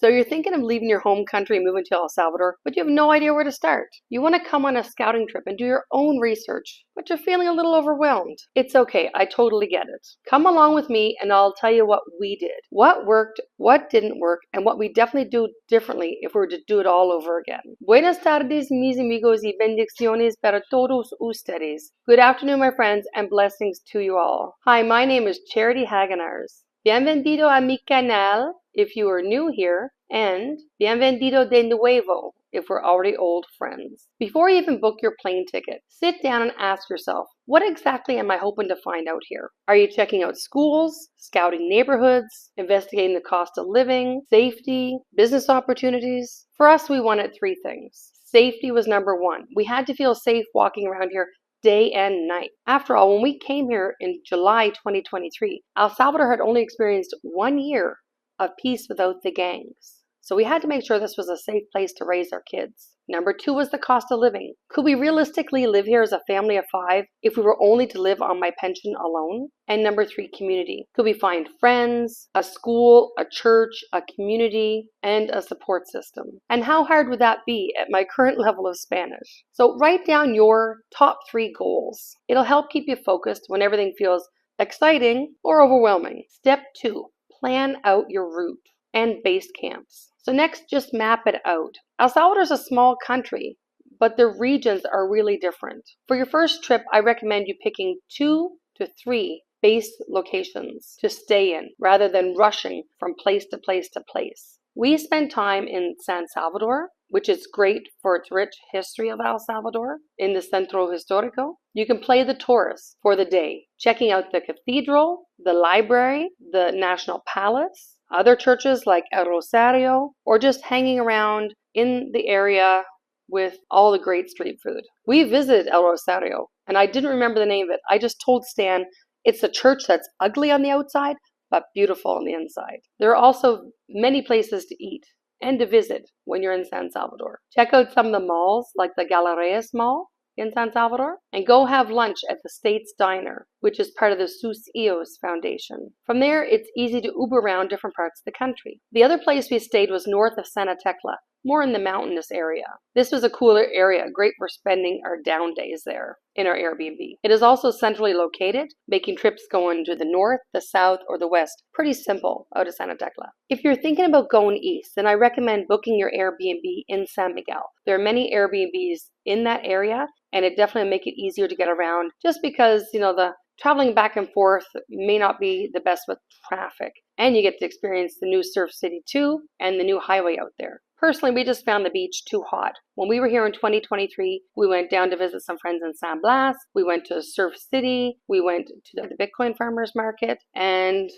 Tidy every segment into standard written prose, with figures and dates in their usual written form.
So you're thinking of leaving your home country and moving to El Salvador, but you have no idea where to start. You want to come on a scouting trip and do your own research, but you're feeling a little overwhelmed. It's okay, I totally get it. Come along with me and I'll tell you what we did, what worked, what didn't work, and what we definitely do differently if we were to do it all over again. Buenas tardes, mis amigos y bendiciones para todos ustedes. Good afternoon, my friends, and blessings to you all. Hi, my name is Charity Hagenars. Bienvenido a mi canal if you are new here, and bienvenido de nuevo if we're already old friends. Before you even book your plane ticket, sit down and ask yourself, what exactly am I hoping to find out here? Are you checking out schools, scouting neighborhoods, investigating the cost of living, safety, business opportunities? For us, we wanted three things. Safety was number one. We had to feel safe walking around here day and night. After all, when we came here in July 2023, El Salvador had only experienced 1 year of peace without the gangs. So we had to make sure this was a safe place to raise our kids. Number two was the cost of living. Could we realistically live here as a family of 5 if we were only to live on my pension alone? And number three, community. Could we find friends, a school, a church, a community, and a support system? And how hard would that be at my current level of Spanish? So write down your top 3 goals. It'll help keep you focused when everything feels exciting or overwhelming. Step 2, plan out your route and base camps. So next, just map it out. El Salvador is a small country, but the regions are really different. For your first trip, I recommend you picking 2 to 3 base locations to stay in rather than rushing from place to place to place. We spent time in San Salvador, which is great for its rich history of El Salvador, in the Centro Histórico. You can play the tourist for the day, checking out the cathedral, the library, the National Palace, other churches like El Rosario, or just hanging around in the area with all the great street food. We visited El Rosario, and I didn't remember the name of it. I just told Stan it's a church that's ugly on the outside, but beautiful on the inside. There are also many places to eat and to visit when you're in San Salvador. Check out some of the malls, like the Galerías Mall in San Salvador, and go have lunch at the States Diner, which is part of the Sus Ios Foundation. From there, it's easy to Uber around different parts of the country. The other place we stayed was north of Santa Tecla, more in the mountainous area. This was a cooler area, great for spending our down days there in our Airbnb. It is also centrally located, making trips going to the north, the south, or the west pretty simple out of Santa Tecla. If you're thinking about going east, then I recommend booking your Airbnb in San Miguel. There are many Airbnbs in that area, and it definitely make it easier to get around just because, the traveling back and forth may not be the best with traffic. And you get to experience the new Surf City 2 and the new highway out there. Personally, we just found the beach too hot. When we were here in 2023, we went down to visit some friends in San Blas. We went to Surf City. We went to the Bitcoin Farmers Market. And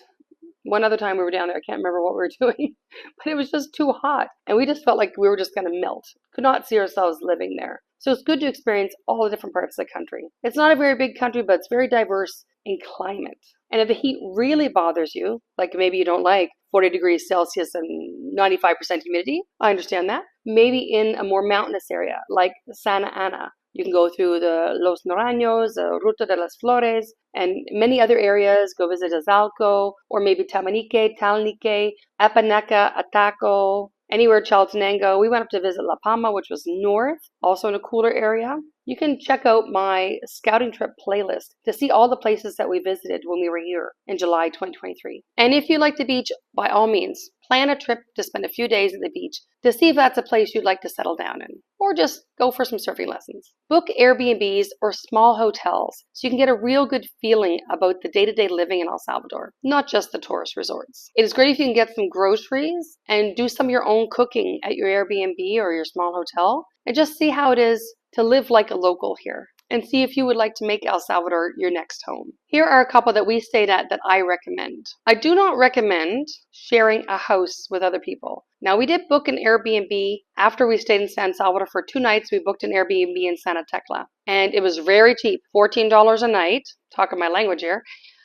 one other time we were down there, I can't remember what we were doing, but it was just too hot. And we just felt like we were just going to melt. Could not see ourselves living there. So it's good to experience all the different parts of the country. It's not a very big country, but it's very diverse in climate. And if the heat really bothers you, like maybe you don't like 40 degrees Celsius and 95% humidity, I understand that. Maybe in a more mountainous area like Santa Ana, you can go through the Los Naranjos, the Ruta de las Flores, and many other areas. Go visit Azalco, or maybe Tamanique, Talnique, Apaneca, Ataco, anywhere Chaltenango. We went up to visit La Palma, which was north, also in a cooler area. You can check out my scouting trip playlist to see all the places that we visited when we were here in July 2023. And if you like the beach, by all means, plan a trip to spend a few days at the beach to see if that's a place you'd like to settle down in, or just go for some surfing lessons. Book Airbnbs or small hotels so you can get a real good feeling about the day-to-day living in El Salvador, not just the tourist resorts. It is great if you can get some groceries and do some of your own cooking at your Airbnb or your small hotel, and just see how it is to live like a local here, and see if you would like to make El Salvador your next home. Here are a couple that we stayed at that I recommend. I do not recommend sharing a house with other people. Now, we did book an Airbnb after we stayed in San Salvador for 2 nights. We booked an Airbnb in Santa Tecla, and it was very cheap, $14 a night, talking my language here.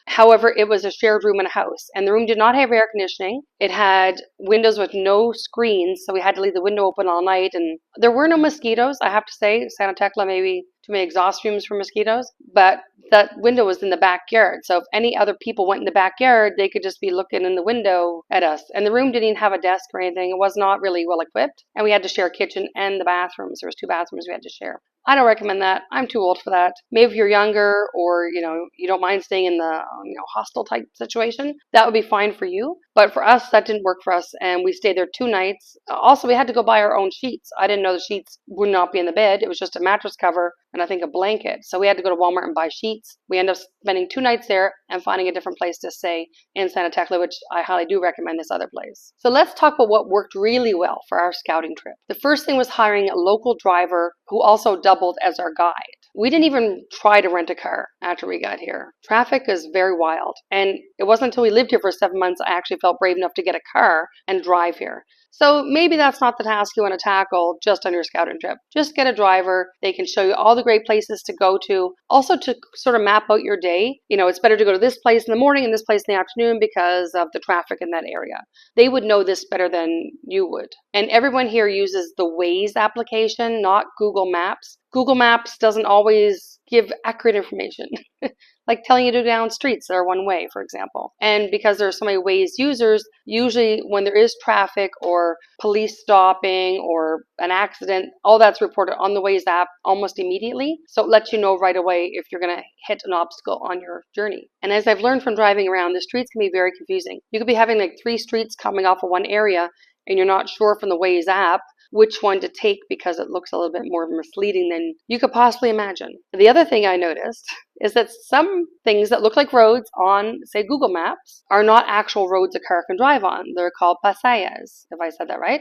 However, it was a shared room in a house, and the room did not have air conditioning. It had windows with no screens, so we had to leave the window open all night, and there were no mosquitoes, I have to say. Santa Tecla, maybe too many exhaust fumes for mosquitoes, but that window was in the backyard. So if any other people went in the backyard, they could just be looking in the window at us. And the room didn't even have a desk or anything. It was not really well equipped. And we had to share a kitchen and the bathrooms. There was 2 bathrooms we had to share. I don't recommend that. I'm too old for that. Maybe if you're younger or, you don't mind staying in the, hostel type situation, that would be fine for you. But for us, that didn't work for us. And we stayed there 2 nights. Also, we had to go buy our own sheets. I didn't know the sheets would not be in the bed. It was just a mattress cover and I think a blanket. So we had to go to Walmart and buy sheets. We ended up spending 2 nights there and finding a different place to stay in Santa Tecla, which I highly do recommend this other place. So let's talk about what worked really well for our scouting trip. The first thing was hiring a local driver who also doubled as our guide. We didn't even try to rent a car after we got here. Traffic is very wild. And it wasn't until we lived here for 7 months I actually felt brave enough to get a car and drive here. So maybe that's not the task you want to tackle just on your scouting trip. Just get a driver. They can show you all the great places to go to. Also to sort of map out your day. It's better to go to this place in the morning and this place in the afternoon because of the traffic in that area. They would know this better than you would. And everyone here uses the Waze application, not Google Maps. Google Maps doesn't always give accurate information, like telling you to go down streets that are one way, for example. And because there are so many Waze users, usually when there is traffic or police stopping or an accident, all that's reported on the Waze app almost immediately. So it lets you know right away if you're going to hit an obstacle on your journey. And as I've learned from driving around, the streets can be very confusing. You could be having like 3 streets coming off of one area and you're not sure from the Waze app which one to take because it looks a little bit more misleading than you could possibly imagine. The other thing I noticed is that some things that look like roads on, say, Google Maps are not actual roads a car can drive on. They're called pasallas, if I said that right.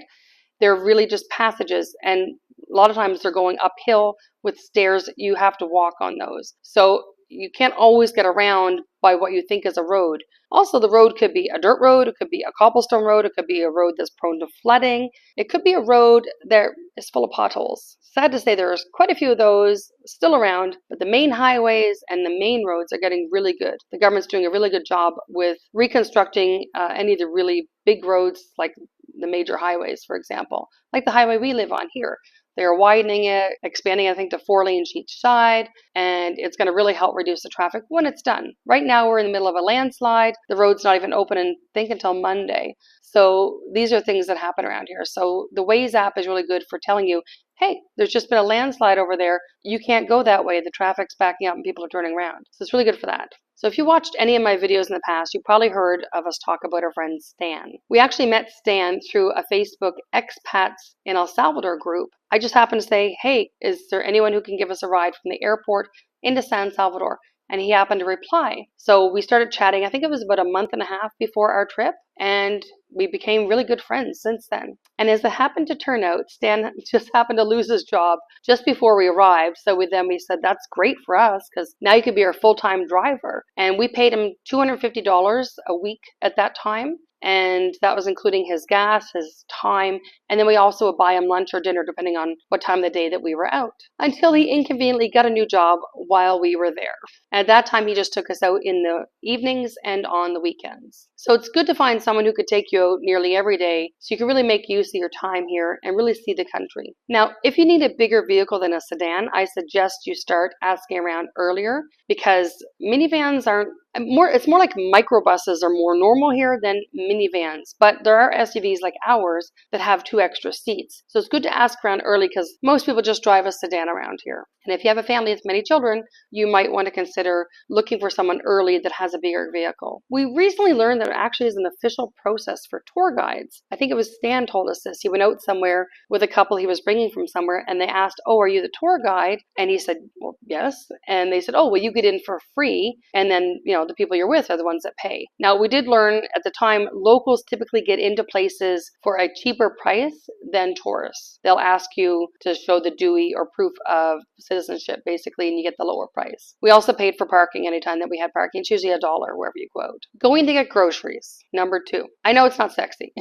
They're really just passages, and a lot of times they're going uphill with stairs. You have to walk on those. So you can't always get around by what you think is a road. Also, the road could be a dirt road, it could be a cobblestone road, it could be a road that's prone to flooding, it could be a road that is full of potholes. Sad to say there's quite a few of those still around, but the main highways and the main roads are getting really good. The government's doing a really good job with reconstructing any of the really big roads, like the major highways, for example, like the highway we live on here. They're widening it, expanding, I think, to 4 lanes each side, and it's going to really help reduce the traffic when it's done. Right now, we're in the middle of a landslide. The road's not even open, I think, until Monday. So these are things that happen around here. So the Waze app is really good for telling you, hey, there's just been a landslide over there. You can't go that way. The traffic's backing up and people are turning around. So it's really good for that. So if you watched any of my videos in the past, you probably heard of us talk about our friend Stan. We actually met Stan through a Facebook Expats in El Salvador group. I just happened to say, hey, is there anyone who can give us a ride from the airport into San Salvador? And he happened to reply. So we started chatting, I think it was about a month and a half before our trip, and we became really good friends since then. And as it happened to turn out, Stan just happened to lose his job just before we arrived. So we said, that's great for us because now you could be our full-time driver. And we paid him $250 a week at that time. And that was including his gas, his time, and then we also would buy him lunch or dinner depending on what time of the day that we were out, until he inconveniently got a new job while we were there. At that time, he just took us out in the evenings and on the weekends. So it's good to find someone who could take you out nearly every day so you can really make use of your time here and really see the country. Now, if you need a bigger vehicle than a sedan, I suggest you start asking around earlier because minivans aren't it's more like microbuses are more normal here than minivans, but there are SUVs like ours that have 2 extra seats. So it's good to ask around early because most people just drive a sedan around here. And if you have a family with many children, you might want to consider looking for someone early that has a bigger vehicle. We recently learned that it actually is an official process for tour guides. I think it was Stan told us this. He went out somewhere with a couple he was bringing from somewhere, and they asked, oh, are you the tour guide? And he said, well, yes. And they said, oh, well, you get in for free. And then, the people you're with are the ones that pay. Now, we did learn at the time, locals typically get into places for a cheaper price than tourists. They'll ask you to show the DUI or proof of citizenship, basically, and you get the lower price. We also paid for parking anytime that we had parking. It's usually $1 wherever you go out. Going to get groceries, number 2. I know it's not sexy.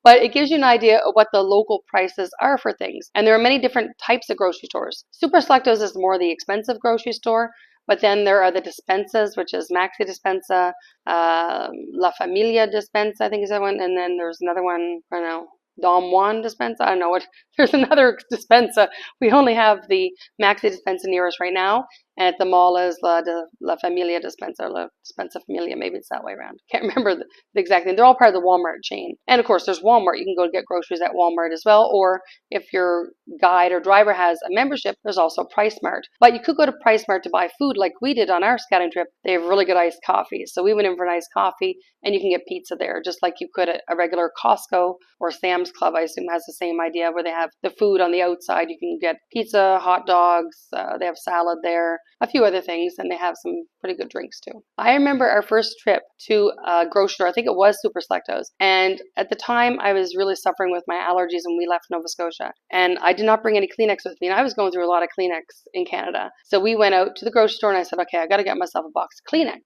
But it gives you an idea of what the local prices are for things. And there are many different types of grocery stores. Super Selectos is more the expensive grocery store, but then there are the despensas, which is Maxi Despensa, La Familia Despensa, I think is that one. And then there's another one, I don't know, Dom Juan Despensa. I don't know what. There's another Despensa. We only have the Maxi Despensa near us right now. And at the mall is La Familia Despensa, La Despensa Familia, maybe it's that way around. Can't remember the exact thing. They're all part of the Walmart chain. And of course, there's Walmart. You can go get groceries at Walmart as well. Or if your guide or driver has a membership, there's also PriceSmart. But you could go to PriceSmart to buy food like we did on our scouting trip. They have really good iced coffees. So we went in for an iced coffee, and you can get pizza there, just like you could at a regular Costco or Sam's Club. I assume has the same idea where they have the food on the outside. You can get pizza, hot dogs. They have salad there, a few other things, and they have some pretty good drinks too. I remember our first trip to a grocery store. I think it was Super Selectos. And at the time, I was really suffering with my allergies when we left Nova Scotia. And I did not bring any Kleenex with me. And I was going through a lot of Kleenex in Canada. So we went out to the grocery store and I said, okay, I got to get myself a box of Kleenex.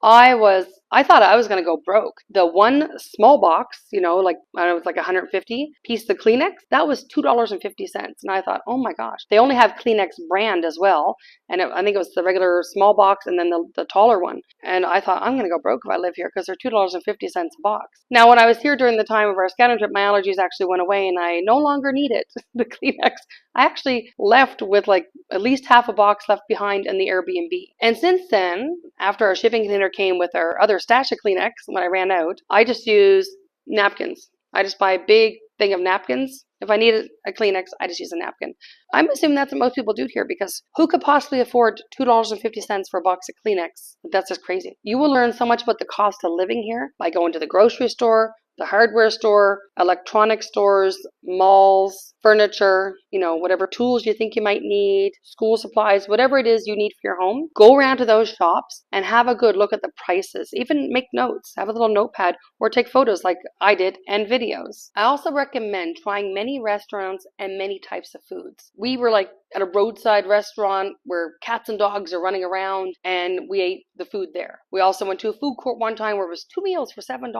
I thought I was going to go broke. The one small box, like, I don't know, it was like 150 piece of Kleenex. That was $2.50. And I thought, oh my gosh, they only have Kleenex brand as well. And I think it was the regular small box and then the taller one. And I thought, I'm going to go broke if I live here because they're $2.50 a box. Now, when I was here during the time of our scouting trip, my allergies actually went away and I no longer need it, the Kleenex. I actually left with like at least half a box left behind in the Airbnb. And since then, after our shipping container came with our other stash of Kleenex, when I ran out, I just use napkins. I just buy a big thing of napkins. If I need a Kleenex, I just use a napkin. I'm assuming that's what most people do here because who could possibly afford $2.50 for a box of Kleenex? That's just crazy. You will learn so much about the cost of living here by going to the grocery store, the hardware store, electronic stores, malls, furniture, whatever tools you think you might need, school supplies, whatever it is you need for your home. Go around to those shops and have a good look at the prices. Even make notes, have a little notepad or take photos like I did and videos. I also recommend trying many restaurants and many types of foods. We were like at a roadside restaurant where cats and dogs are running around and we ate the food there. We also went to a food court one time where it was 2 meals for $7.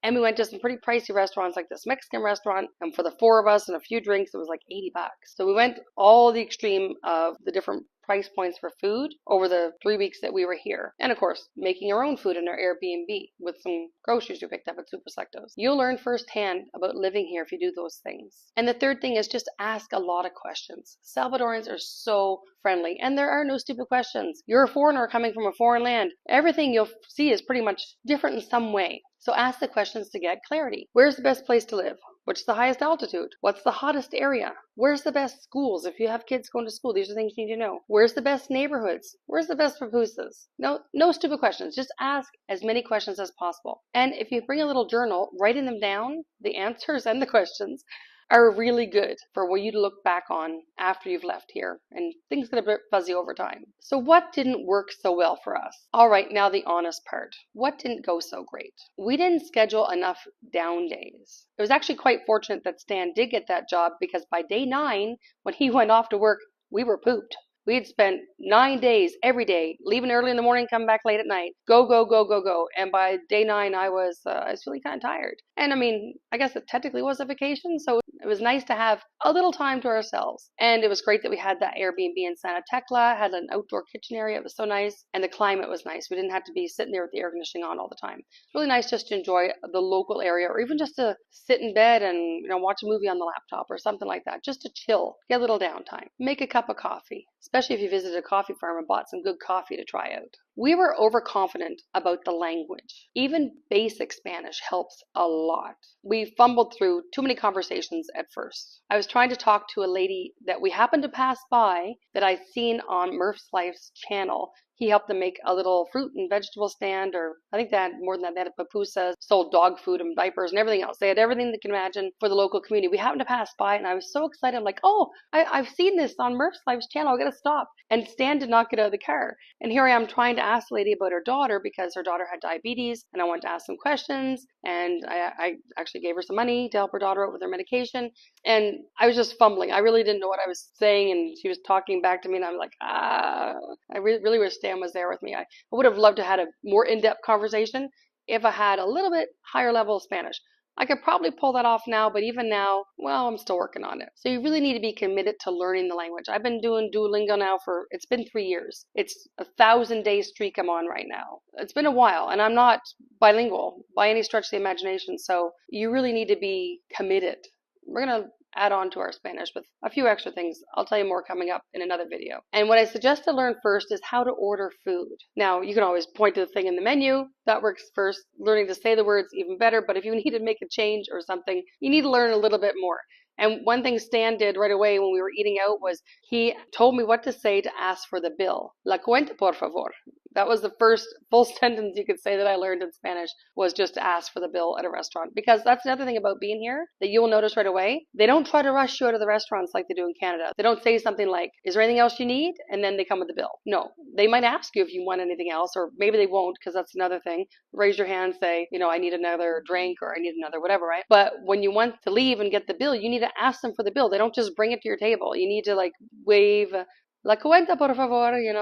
And we went to some pretty pricey restaurants like this Mexican restaurant, and for the four of us and a few drinks, it was like $80. So we went all the extreme of the different price points for food over the 3 weeks that we were here. And of course, making our own food in our Airbnb with some groceries we picked up at Super Selectos. You'll learn firsthand about living here if you do those things. And the third thing is just ask a lot of questions. Salvadorans are so friendly and there are no stupid questions. You're a foreigner coming from a foreign land. Everything you'll see is pretty much different in some way. So ask the questions to get clarity. Where's the best place to live? What's the highest altitude? What's the hottest area? Where's the best schools? If you have kids going to school, these are things you need to know. Where's the best neighborhoods? Where's the best pupusas? No stupid questions. Just ask as many questions as possible. And if you bring a little journal, writing them down, the answers and the questions, are really good for you to look back on after you've left here, and things get a bit fuzzy over time. So what didn't work so well for us? All right, now the honest part. What didn't go so great? We didn't schedule enough down days. It was actually quite fortunate that Stan did get that job because by day 9, when he went off to work, we were pooped. We had spent 9 days every day, leaving early in the morning, come back late at night, go, go, go, go, go. And by day 9, I was feeling kind of tired. And I mean, I guess it technically was a vacation, so it was nice to have a little time to ourselves. And it was great that we had that Airbnb in Santa Tecla, had an outdoor kitchen area. It was so nice. And the climate was nice. We didn't have to be sitting there with the air conditioning on all the time. It's really nice just to enjoy the local area, or even just to sit in bed and watch a movie on the laptop or something like that, just to chill, get a little downtime, make a cup of coffee, especially if you visited a coffee farm and bought some good coffee to try out. We were overconfident about the language. Even basic Spanish helps a lot. We fumbled through too many conversations at first. I was trying to talk to a lady that we happened to pass by that I'd seen on Murph's Life's channel. He helped them make a little fruit and vegetable stand, or I think they had more than that. They had a pupusa, sold dog food and diapers and everything else. They had everything they can imagine for the local community. We happened to pass by and I was so excited. I'm like, oh, I've seen this on Murph's Life's channel. I got to stop. And Stan did not get out of the car. And here I am trying to ask the lady about her daughter because her daughter had diabetes and I wanted to ask some questions. And I actually gave her some money to help her daughter out with her medication. And I was just fumbling. I really didn't know what I was saying. And she was talking back to me and I'm like, I really wish Stan was there with me. I would have loved to have had a more in-depth conversation if I had a little bit higher level of Spanish. I could probably pull that off now, but even now, well, I'm still working on it. So you really need to be committed to learning the language. I've been doing Duolingo now it's been 3 years. It's a 1,000-day streak I'm on right now. It's been a while, and I'm not bilingual by any stretch of the imagination. So you really need to be committed we're going to add on to our Spanish with a few extra things. I'll tell you more coming up in another video. And what I suggest to learn first is how to order food. Now, you can always point to the thing in the menu. That works first. Learning to say the words even better. But if you need to make a change or something, you need to learn a little bit more. And one thing Stan did right away when we were eating out was he told me what to say to ask for the bill. La cuenta, por favor. That was the first full sentence you could say that I learned in Spanish, was just to ask for the bill at a restaurant. Because that's another thing about being here that you will notice right away. They don't try to rush you out of the restaurants like they do in Canada. They don't say something like, is there anything else you need? And then they come with the bill. No, they might ask you if you want anything else, or maybe they won't, because that's another thing. Raise your hand, say, I need another drink, or I need another whatever, right? But when you want to leave and get the bill, you need to ask them for the bill. They don't just bring it to your table. You need to wave La cuenta, por favor, you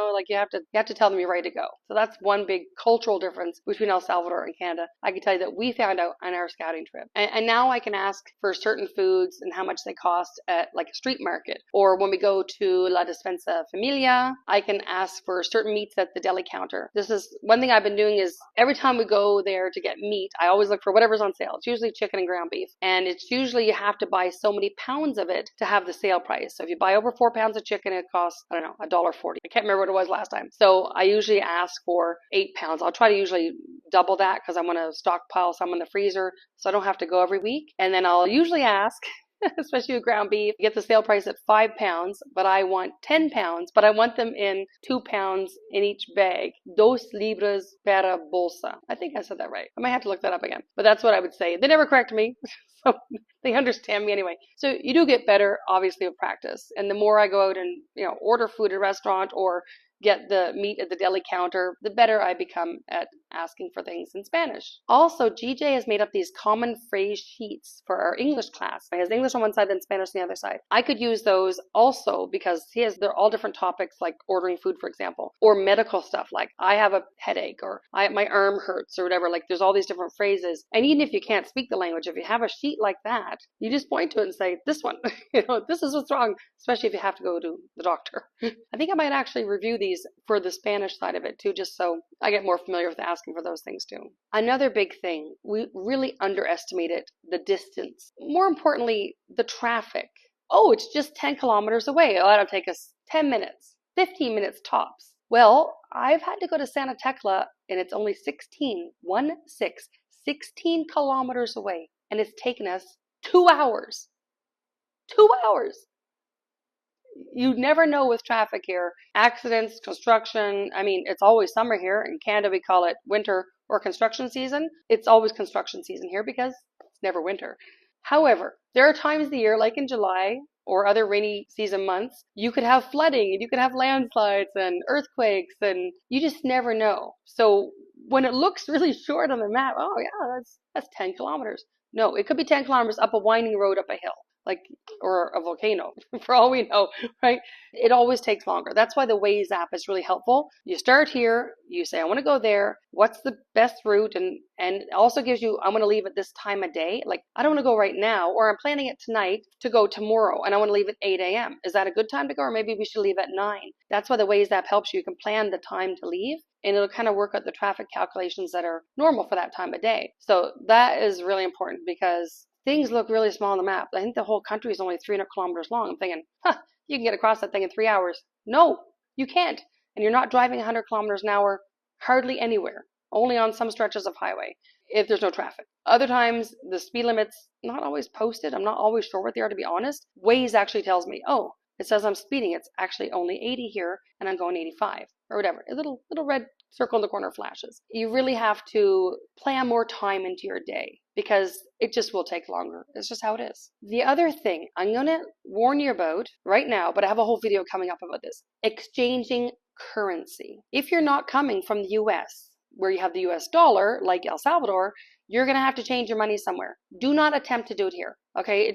have to tell them you're ready to go. So that's one big cultural difference between El Salvador and Canada. I can tell you that we found out on our scouting trip. And now I can ask for certain foods and how much they cost at like a street market. Or when we go to La Despensa Familia, I can ask for certain meats at the deli counter. This is one thing I've been doing is every time we go there to get meat, I always look for whatever's on sale. It's usually chicken and ground beef. And it's usually you have to buy so many pounds of it to have the sale price. So if you buy over 4 pounds of chicken, it costs, I don't know, $1.40. I can't remember what it was last time. So I usually ask for 8 pounds. I'll try to usually double that because I want to stockpile some in the freezer so I don't have to go every week. And then I'll usually ask, especially with ground beef, get the sale price at 5 pounds, but I want 10 pounds, but I want them in 2 pounds in each bag. 2 libras para bolsa. I think I said that right. I might have to look that up again, but that's what I would say. They never correct me. So they understand me anyway. So you do get better, obviously, with practice. And the more I go out and, order food at a restaurant or get the meat at the deli counter, the better I become at asking for things in Spanish. Also, GJ has made up these common phrase sheets for our English class. He has English on one side and Spanish on the other side. I could use those also because they're all different topics like ordering food, for example, or medical stuff like I have a headache or my arm hurts or whatever. Like there's all these different phrases. And even if you can't speak the language, if you have a sheet like that, you just point to it and say, this one, this is what's wrong, especially if you have to go to the doctor. I think I might actually review these for the Spanish side of it too, just so I get more familiar with asking for those things too. Another big thing, we really underestimated the distance. More importantly, the traffic. Oh, it's just 10 kilometers away. Oh, that'll take us 10 minutes, 15 minutes tops. Well, I've had to go to Santa Tecla and it's only 16 kilometers away. And it's taken us 2 hours. 2 hours. You never know with traffic here. Accidents, construction. I mean, it's always summer here. In Canada, we call it winter or construction season. It's always construction season here because it's never winter. However, there are times of the year, like in July or other rainy season months, you could have flooding and you could have landslides and earthquakes, and you just never know. So when it looks really short on the map, oh yeah, that's 10 kilometers. No, it could be 10 kilometers up a winding road up a hill. Or a volcano, for all we know, right? It always takes longer. That's why the Waze app is really helpful. You start here, you say, I want to go there. What's the best route? And it also gives you, I'm going to leave at this time of day. Like, I don't want to go right now, or I'm planning it tonight to go tomorrow, and I want to leave at 8 a.m. Is that a good time to go? Or maybe we should leave at 9. That's why the Waze app helps you. You can plan the time to leave, and it'll kind of work out the traffic calculations that are normal for that time of day. So that is really important because things look really small on the map. I think the whole country is only 300 kilometers long. I'm thinking, you can get across that thing in 3 hours. No, you can't. And you're not driving 100 kilometers an hour hardly anywhere, only on some stretches of highway if there's no traffic. Other times, the speed limit's not always posted. I'm not always sure what they are, to be honest. Waze actually tells me, oh, it says I'm speeding. It's actually only 80 here, and I'm going 85 or whatever. A little red circle in the corner flashes. You really have to plan more time into your day because it just will take longer. It's just how it is. The other thing I'm going to warn you about right now, but I have a whole video coming up about this, exchanging currency. If you're not coming from the US, where you have the US dollar, like El Salvador, you're going to have to change your money somewhere. Do not attempt to do it here. Okay,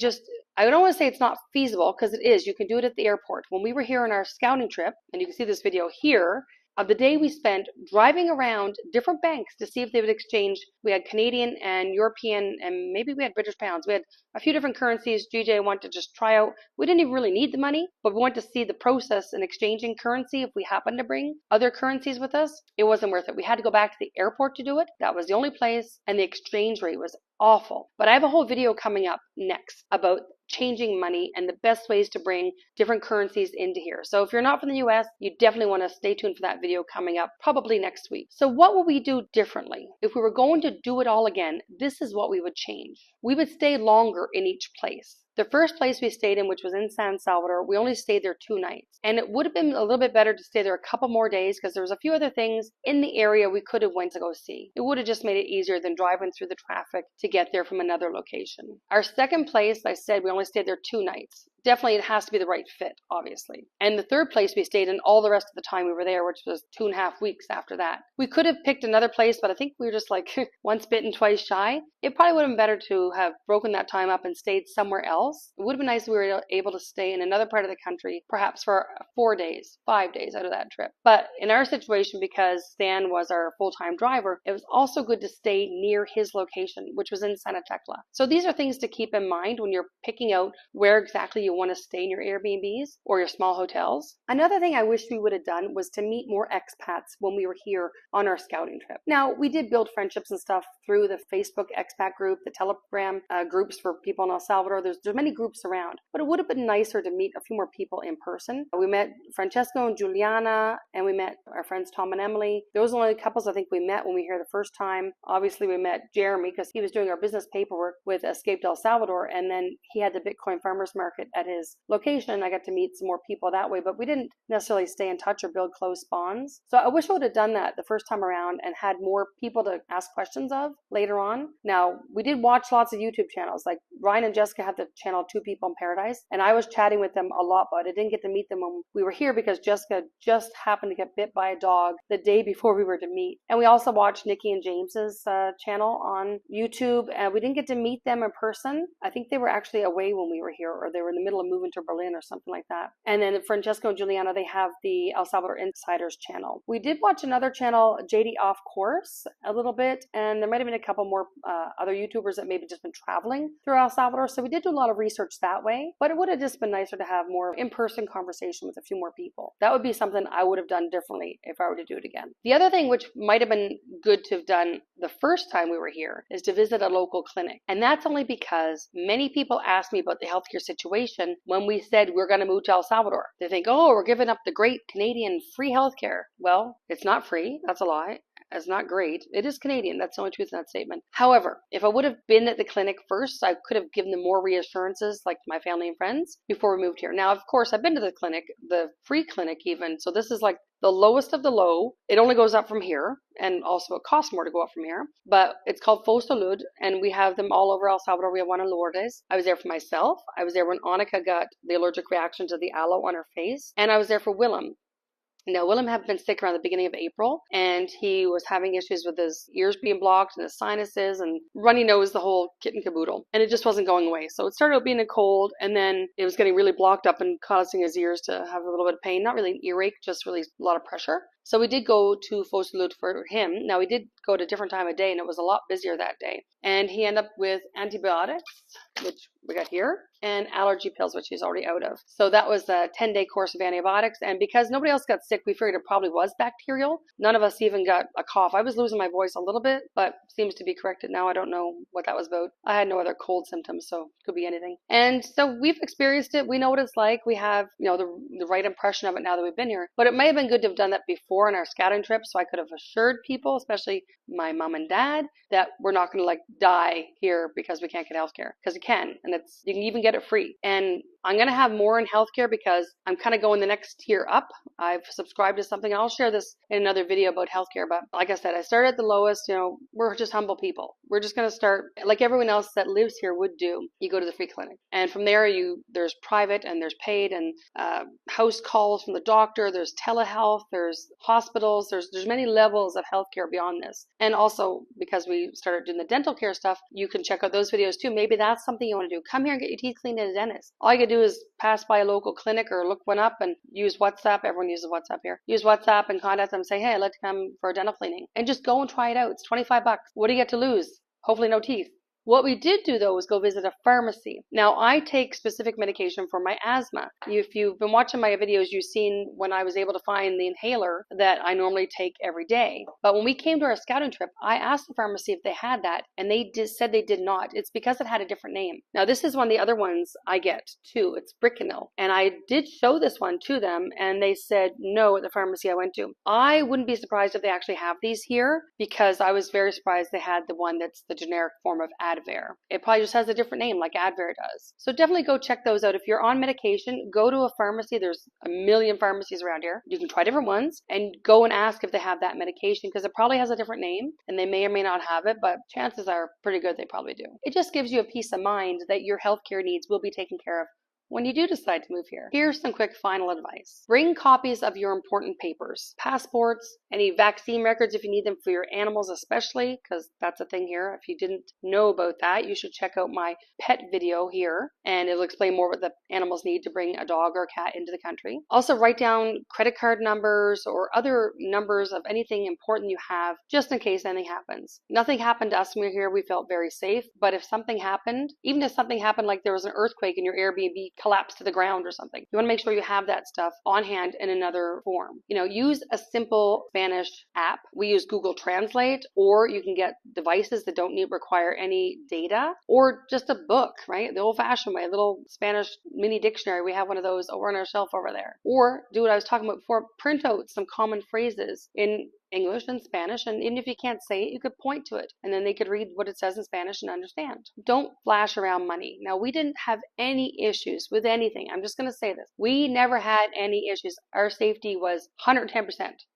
I don't want to say it's not feasible because it is. You can do it at the airport. When we were here on our scouting trip, and you can see this video here, of the day we spent driving around different banks to see if they would exchange. We had Canadian and European, and maybe we had British pounds. We had a few different currencies GJ wanted to just try out. We didn't even really need the money, but we wanted to see the process in exchanging currency. If we happened to bring other currencies with us, it wasn't worth it. We had to go back to the airport to do it. That was the only place, and the exchange rate was awful. But I have a whole video coming up next about changing money and the best ways to bring different currencies into here. So if you're not from the US, you definitely want to stay tuned for that video coming up probably next week. So what would we do differently? If we were going to do it all again, this is what we would change. We would stay longer in each place. The first place we stayed in, which was in San Salvador, we only stayed there 2 nights. And it would have been a little bit better to stay there a couple more days because there was a few other things in the area we could have went to go see. It would have just made it easier than driving through the traffic to get there from another location. Our second place, I said we only stayed there 2 nights. Definitely it has to be the right fit, obviously. And the third place we stayed in all the rest of the time we were there, which was 2.5 weeks after that. We could have picked another place, but I think we were just like once bitten, twice shy. It probably would have been better to have broken that time up and stayed somewhere else. It would have been nice if we were able to stay in another part of the country, perhaps for 4 days, 5 days out of that trip. But in our situation, because Stan was our full-time driver, it was also good to stay near his location, which was in Santa Tecla. So these are things to keep in mind when you're picking out where exactly you want to stay in your Airbnbs or your small hotels. Another thing I wish we would have done was to meet more expats when we were here on our scouting trip. Now, we did build friendships and stuff through the Facebook expat group, the Telegram groups for people in El Salvador. There's many groups around, but it would have been nicer to meet a few more people in person. We met Francesco and Juliana, and we met our friends Tom and Emily. Those are the only couples I think we met when we were here the first time. Obviously, we met Jeremy because he was doing our business paperwork with Escaped El Salvador, and then he had the Bitcoin farmers market at his location. I got to meet some more people that way, but we didn't necessarily stay in touch or build close bonds. So I wish I would have done that the first time around and had more people to ask questions of later on. Now, we did watch lots of YouTube channels. Like Ryan and Jessica have the channel Two People in Paradise, and I was chatting with them a lot, but I didn't get to meet them when we were here because Jessica just happened to get bit by a dog the day before we were to meet. And we also watched Nikki and James's channel on YouTube, and we didn't get to meet them in person. I think they were actually away when we were here, or they were in the middle of moving to Berlin or something like that. And then Francesco and Juliana, they have the El Salvador Insiders channel. We did watch another channel, JD Off Course, a little bit, and there might have been a couple more other YouTubers that maybe just been traveling through El Salvador. So we did do a lot of research that way, but it would have just been nicer to have more in-person conversation with a few more people. That would be something I would have done differently if I were to do it again. The other thing which might have been good to have done the first time we were here is to visit a local clinic. And that's only because many people asked me about the healthcare situation when we said we're going to move to El Salvador. They think, oh, we're giving up the great Canadian free healthcare. Well, it's not free. That's a lie. It's not great. It is Canadian. That's the only truth in that statement. However, if I would have been at the clinic first, I could have given them more reassurances, like to my family and friends, before we moved here. Now, of course, I've been to the clinic, the free clinic even. So this is like the lowest of the low. It only goes up from here, and also it costs more to go up from here. But it's called Fos Salud, and we have them all over El Salvador. We have one in Lourdes. I was there for myself. I was there when Annika got the allergic reaction to the aloe on her face, and I was there for Willem. Now, Willem had been sick around the beginning of April, and he was having issues with his ears being blocked and his sinuses and runny nose, the whole kit and caboodle. And it just wasn't going away. So it started out being a cold, and then it was getting really blocked up and causing his ears to have a little bit of pain. Not really an earache, just really a lot of pressure. So we did go to Fos Salud for him. Now, we did go at a different time of day, and it was a lot busier that day. And he ended up with antibiotics, which we got here, and allergy pills, which he's already out of. So that was a 10-day course of antibiotics. And because nobody else got sick, we figured it probably was bacterial. None of us even got a cough. I was losing my voice a little bit, but seems to be corrected now. I don't know what that was about. I had no other cold symptoms, so it could be anything. And so we've experienced it. We know what it's like. We have, the right impression of it now that we've been here. But it may have been good to have done that before in our scouting trip, so I could have assured people, especially my mom and dad, that we're not going to die here because we can't get healthcare, because you can, and you can even get it free. And I'm going to have more in healthcare because I'm kind of going the next tier up. I've subscribed to something. I'll share this in another video about healthcare. But like I said, I started at the lowest. We're just humble people. We're just going to start like everyone else that lives here would do. You go to the free clinic. And from there, there's private and there's paid and house calls from the doctor. There's telehealth. There's hospitals. There's many levels of healthcare beyond this. And also, because we started doing the dental care stuff, you can check out those videos too. Maybe that's something you want to do. Come here and get your teeth cleaned at a dentist. All you got to do is pass by a local clinic or look one up and use WhatsApp. Everyone uses WhatsApp here. Use WhatsApp and contact them and say, hey, I'd like to come for a dental cleaning. And just go and try it out. It's $25. What do you get to lose? Hopefully no teeth. What we did do though was go visit a pharmacy. Now I take specific medication for my asthma. If you've been watching my videos, you've seen when I was able to find the inhaler that I normally take every day. But when we came to our scouting trip, I asked the pharmacy if they had that, and they said they did not. It's because it had a different name. Now this is one of the other ones I get too. It's Bricanyl. And I did show this one to them, and they said no at the pharmacy I went to. I wouldn't be surprised if they actually have these here, because I was very surprised they had the one that's the generic form of Advair. It probably just has a different name like Advair does. So definitely go check those out. If you're on medication, go to a pharmacy. There's a million pharmacies around here. You can try different ones and go and ask if they have that medication, because it probably has a different name and they may or may not have it, but chances are pretty good they probably do. It just gives you a peace of mind that your healthcare needs will be taken care of when you do decide to move here. Here's some quick final advice. Bring copies of your important papers, passports, any vaccine records if you need them for your animals especially, because that's a thing here. If you didn't know about that, you should check out my pet video here, and it'll explain more what the animals need to bring a dog or a cat into the country. Also write down credit card numbers or other numbers of anything important you have, just in case anything happens. Nothing happened to us when we were here. We felt very safe, but if something happened, even if something happened like there was an earthquake in your Airbnb collapse to the ground or something, you want to make sure you have that stuff on hand in another form. Use a simple Spanish app. We use Google Translate, or you can get devices that don't require any data, or just a book, right? The old-fashioned way, a little Spanish mini dictionary. We have one of those over on our shelf over there. Or do what I was talking about before, print out some common phrases in English and Spanish, and even if you can't say it, you could point to it, and then they could read what it says in Spanish and understand. Don't flash around money. Now, we didn't have any issues with anything. I'm just going to say this. We never had any issues. Our safety was 110%.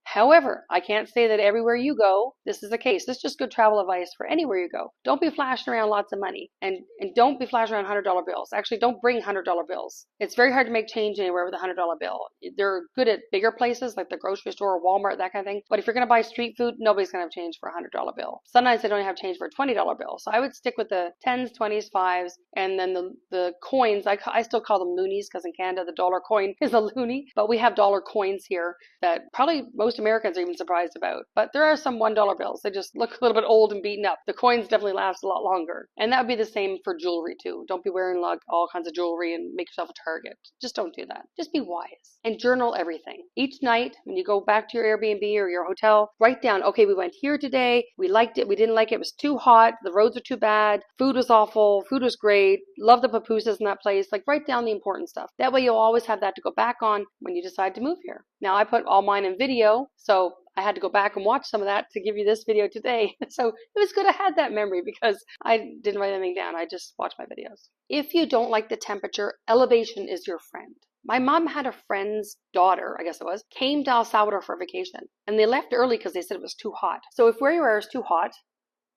However, I can't say that everywhere you go, this is the case. This is just good travel advice for anywhere you go. Don't be flashing around lots of money, and don't be flashing around $100 bills. Actually, don't bring $100 bills. It's very hard to make change anywhere with a $100 bill. They're good at bigger places like the grocery store or Walmart, that kind of thing. But if you're going to buy street food, nobody's going to have change for a $100 bill. Sometimes they don't have change for a $20 bill. So I would stick with the 10s, 20s, 5s, and then the coins. I still call them loonies, because in Canada the dollar coin is a loonie, but we have dollar coins here that probably most Americans are even surprised about. But there are some $1 bills. They just look a little bit old and beaten up. The coins definitely last a lot longer. And that would be the same for jewelry too. Don't be wearing like all kinds of jewelry and make yourself a target. Just don't do that. Just be wise and journal everything. Each night when you go back to your Airbnb or your hotel, write down, okay, we went here today. We liked it. We didn't like it. It was too hot. The roads were too bad. Food was awful. Food was great. Love the pupusas in that place. Like, write down the important stuff. That way you'll always have that to go back on when you decide to move here. Now, I put all mine in video, so I had to go back and watch some of that to give you this video today. So it was good I had that memory, because I didn't write anything down. I just watched my videos. If you don't like the temperature, elevation is your friend. My mom had a friend's daughter, I guess it was, came to El Salvador for vacation, and they left early because they said it was too hot. So if where you are is too hot,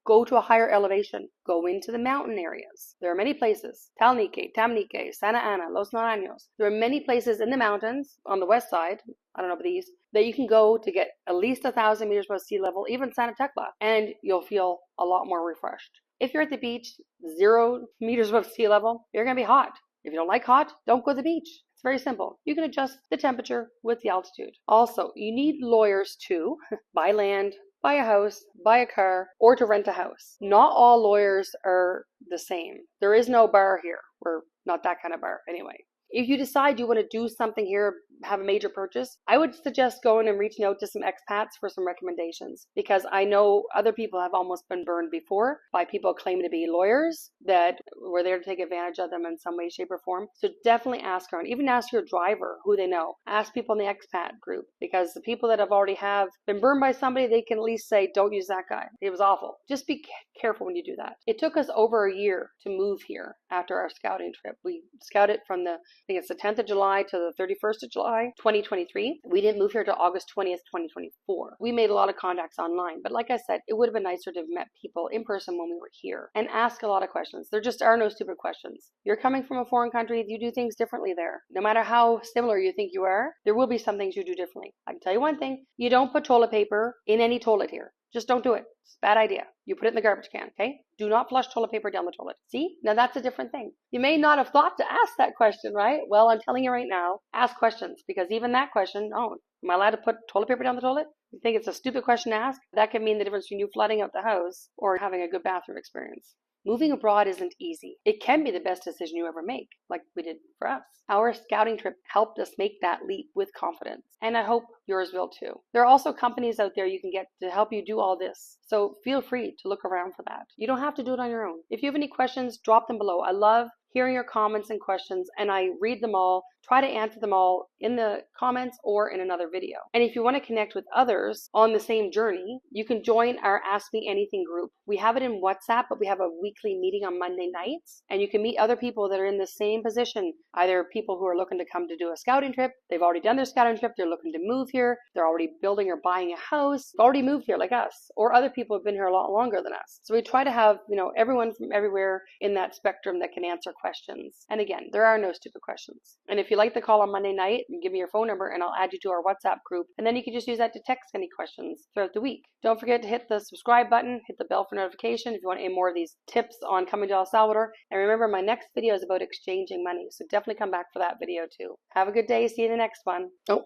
go to a higher elevation. Go into the mountain areas. There are many places. Talnique, Tamnique, Santa Ana, Los Naranjos. There are many places in the mountains on the west side, I don't know about the east, that you can go to get at least 1,000 meters above sea level, even Santa Tecla, and you'll feel a lot more refreshed. If you're at the beach, 0 meters above sea level, you're going to be hot. If you don't like hot, don't go to the beach. It's very simple. You can adjust the temperature with the altitude. Also, you need lawyers to buy land, buy a house, buy a car, or to rent a house. Not all lawyers are the same. There is no bar here. We're not that kind of bar anyway. If you decide you want to do something here, have a major purchase, I would suggest going and reaching out to some expats for some recommendations, because I know other people have almost been burned before by people claiming to be lawyers that were there to take advantage of them in some way, shape, or form. So definitely ask around. Even ask your driver who they know. Ask people in the expat group, because the people that have already been burned by somebody, they can at least say, don't use that guy. It was awful. Just be careful when you do that. It took us over a year to move here after our scouting trip. We scouted from I think it's the 10th of July to the 31st of July, 2023. We didn't move here till August 20th, 2024. We made a lot of contacts online, but like I said, it would have been nicer to have met people in person when we were here and ask a lot of questions. There just are no stupid questions. You're coming from a foreign country, you do things differently there. No matter how similar you think you are, there will be some things you do differently. I can tell you one thing, you don't put toilet paper in any toilet here. Just don't do it. It's a bad idea. You put it in the garbage can, okay? Do not flush toilet paper down the toilet. See? Now that's a different thing. You may not have thought to ask that question, right? Well, I'm telling you right now, ask questions, because even that question, oh, am I allowed to put toilet paper down the toilet? You think it's a stupid question to ask? That could mean the difference between you flooding out the house or having a good bathroom experience. Moving abroad isn't easy. It can be the best decision you ever make, like we did for us. Our scouting trip helped us make that leap with confidence, and I hope yours will too. There are also companies out there you can get to help you do all this, so feel free to look around for that. You don't have to do it on your own. If you have any questions, drop them below. I love hearing your comments and questions, and I read them all, try to answer them all in the comments or in another video. And if you want to connect with others on the same journey, you can join our Ask Me Anything group. We have it in WhatsApp, but we have a weekly meeting on Monday nights, and you can meet other people that are in the same position, either people who are looking to come to do a scouting trip, they've already done their scouting trip, they're looking to move here, they're already building or buying a house, already moved here like us, or other people have been here a lot longer than us. So we try to have, everyone from everywhere in that spectrum that can answer questions. And again, there are no stupid questions. And if you like the call on Monday night, give me your phone number and I'll add you to our WhatsApp group. And then you can just use that to text any questions throughout the week. Don't forget to hit the subscribe button, hit the bell for notification if you want any more of these tips on coming to El Salvador. And remember, my next video is about exchanging money. So definitely come back for that video too. Have a good day. See you in the next one. Oh,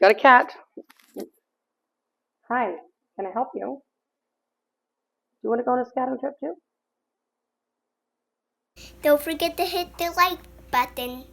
got a cat. Hi, can I help you? Do you want to go on a scouting trip too? Don't forget to hit the like button.